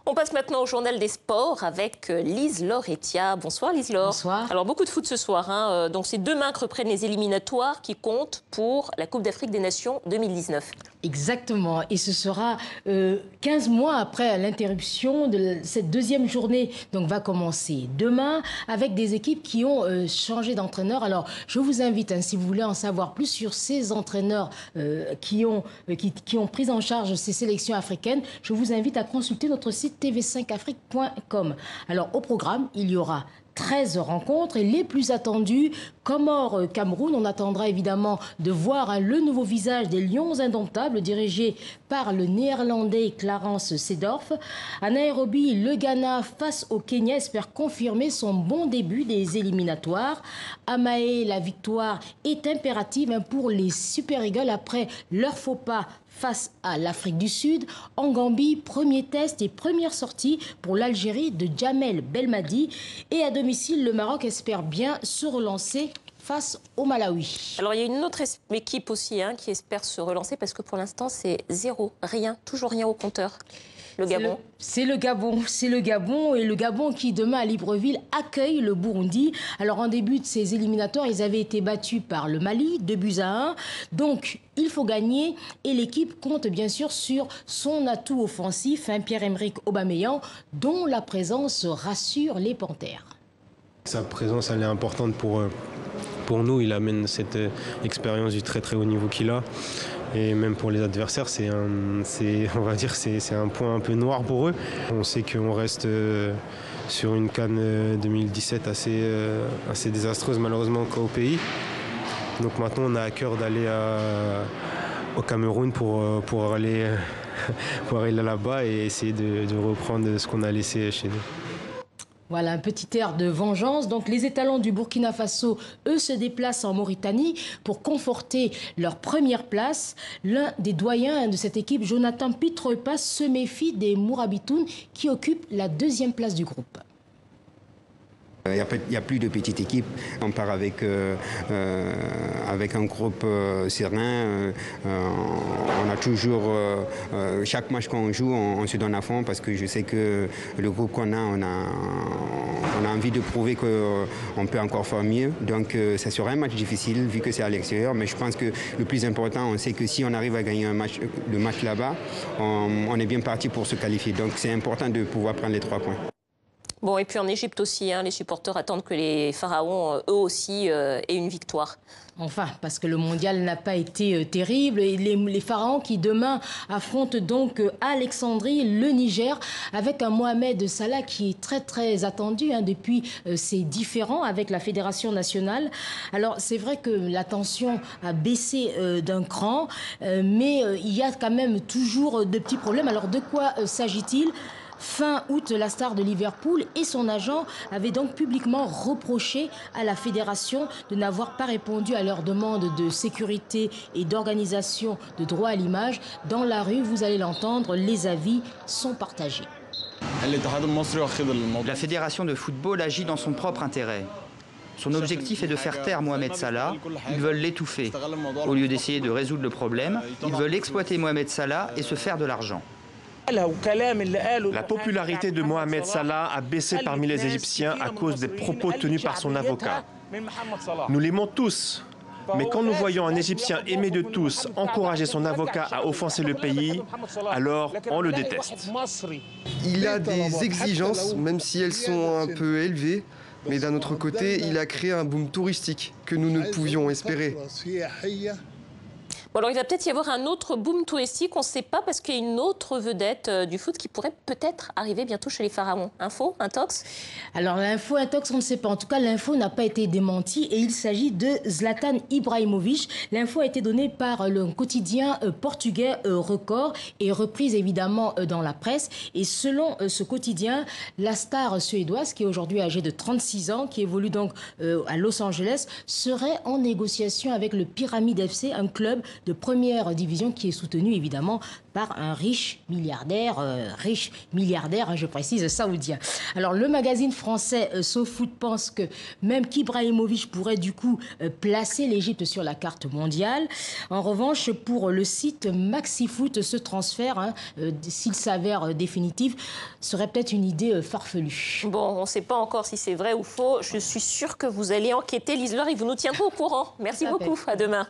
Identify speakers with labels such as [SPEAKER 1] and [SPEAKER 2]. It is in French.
[SPEAKER 1] On passe maintenant au journal des sports avec Lise-Laure Etia. Bonsoir Lise-Laure.
[SPEAKER 2] Bonsoir.
[SPEAKER 1] Alors beaucoup de foot ce soir, hein. Donc c'est demain que reprennent les éliminatoires qui comptent pour la Coupe d'Afrique des Nations 2019.
[SPEAKER 2] Exactement, et ce sera 15 mois après l'interruption de cette deuxième journée. Donc va commencer demain avec des équipes qui ont changé d'entraîneur. Alors je vous invite, hein, si vous voulez en savoir plus sur ces entraîneurs qui ont pris en charge ces sélections africaines, je vous invite à consulter notre site tv5afrique.com. Alors au programme, il y aura 13 rencontres et les plus attendues, Comores-Cameroun. On attendra évidemment de voir le nouveau visage des Lions indomptables dirigés par le néerlandais Clarence Seedorf. À Nairobi, le Ghana face au Kenya espère confirmer son bon début des éliminatoires. À Mahé, la victoire est impérative pour les Super Eagles après leur faux pas face à l'Afrique du Sud. En Gambie, premier test et première sortie pour l'Algérie de Djamel Belmadi. Et à domicile, le Maroc espère bien se relancer face au Malawi.
[SPEAKER 1] Alors il y a une autre équipe aussi qui espère se relancer parce que pour l'instant c'est zéro, rien, toujours rien au compteur. Le Gabon.
[SPEAKER 2] C'est le Gabon et le Gabon qui demain à Libreville accueille le Burundi. Alors en début de ces éliminatoires, ils avaient été battus par le Mali, 2-1. Donc il faut gagner et l'équipe compte bien sûr sur son atout offensif, Pierre-Emerick Aubameyang, dont la présence rassure les Panthères.
[SPEAKER 3] Sa présence elle est importante pour nous, il amène cette expérience du très très haut niveau qu'il a. Et même pour les adversaires, c'est un point un peu noir pour eux. On sait qu'on reste sur une CAN 2017 assez désastreuse malheureusement au pays. Donc maintenant on a à cœur d'aller au Cameroun pour aller là-bas et essayer de reprendre ce qu'on a laissé chez nous.
[SPEAKER 2] Voilà, un petit air de vengeance. Donc, les étalons du Burkina Faso, eux, se déplacent en Mauritanie pour conforter leur première place. L'un des doyens de cette équipe, Jonathan Pitre-Pass, se méfie des Mourabitoun qui occupent la deuxième place du groupe.
[SPEAKER 4] Il n'y a plus de petite équipe. On part avec un groupe serein. On a toujours, chaque match qu'on joue, on se donne à fond parce que je sais que le groupe qu'on a, on a envie de prouver qu'on peut encore faire mieux. Donc ça sera un match difficile vu que c'est à l'extérieur. Mais je pense que le plus important, on sait que si on arrive à gagner le match là-bas, on est bien parti pour se qualifier. Donc c'est important de pouvoir prendre les 3 points.
[SPEAKER 1] Bon, et puis en Égypte aussi, les supporters attendent que les Pharaons, eux aussi, aient une victoire.
[SPEAKER 2] Enfin, parce que le mondial n'a pas été terrible. Et les Pharaons qui demain affrontent donc Alexandrie, le Niger, avec un Mohamed Salah qui est très très attendu depuis ses différends avec la Fédération nationale. Alors c'est vrai que la tension a baissé d'un cran, mais il y a quand même toujours de petits problèmes. Alors de quoi s'agit-il ? Fin août, la star de Liverpool et son agent avaient donc publiquement reproché à la fédération de n'avoir pas répondu à leurs demandes de sécurité et d'organisation de droit à l'image. Dans la rue, vous allez l'entendre, les avis sont partagés.
[SPEAKER 5] La fédération de football agit dans son propre intérêt. Son objectif est de faire taire Mohamed Salah. Ils veulent l'étouffer. Au lieu d'essayer de résoudre le problème, ils veulent exploiter Mohamed Salah et se faire de l'argent.
[SPEAKER 6] La popularité de Mohamed Salah a baissé parmi les Égyptiens à cause des propos tenus par son avocat. Nous l'aimons tous, mais quand nous voyons un Égyptien aimé de tous encourager son avocat à offenser le pays, alors on le déteste.
[SPEAKER 7] Il a des exigences, même si elles sont un peu élevées, mais d'un autre côté, il a créé un boom touristique que nous ne pouvions espérer.
[SPEAKER 1] Bon, alors il va peut-être y avoir un autre boom touristique, on ne sait pas, parce qu'il y a une autre vedette du foot qui pourrait peut-être arriver bientôt chez les Pharaons. Info, intox?
[SPEAKER 2] Alors l'info, intox, on ne sait pas. En tout cas, l'info n'a pas été démentie et il s'agit de Zlatan Ibrahimovic. L'info a été donnée par le quotidien portugais Record et reprise évidemment dans la presse. Et selon ce quotidien, la star suédoise, qui est aujourd'hui âgée de 36 ans, qui évolue donc à Los Angeles, serait en négociation avec le Pyramide FC, un club de première division qui est soutenu évidemment par un riche milliardaire, hein, je précise, saoudien. Alors le magazine français SoFoot pense que même qu'Ibrahimovic pourrait du coup placer l'Égypte sur la carte mondiale. En revanche, pour le site MaxiFoot, ce transfert, hein, s'il s'avère définitif, serait peut-être une idée farfelue.
[SPEAKER 1] Bon, on ne sait pas encore si c'est vrai ou faux. Je suis sûre que vous allez enquêter, Liseleur, et vous nous tiendrez au courant. Merci beaucoup. À demain.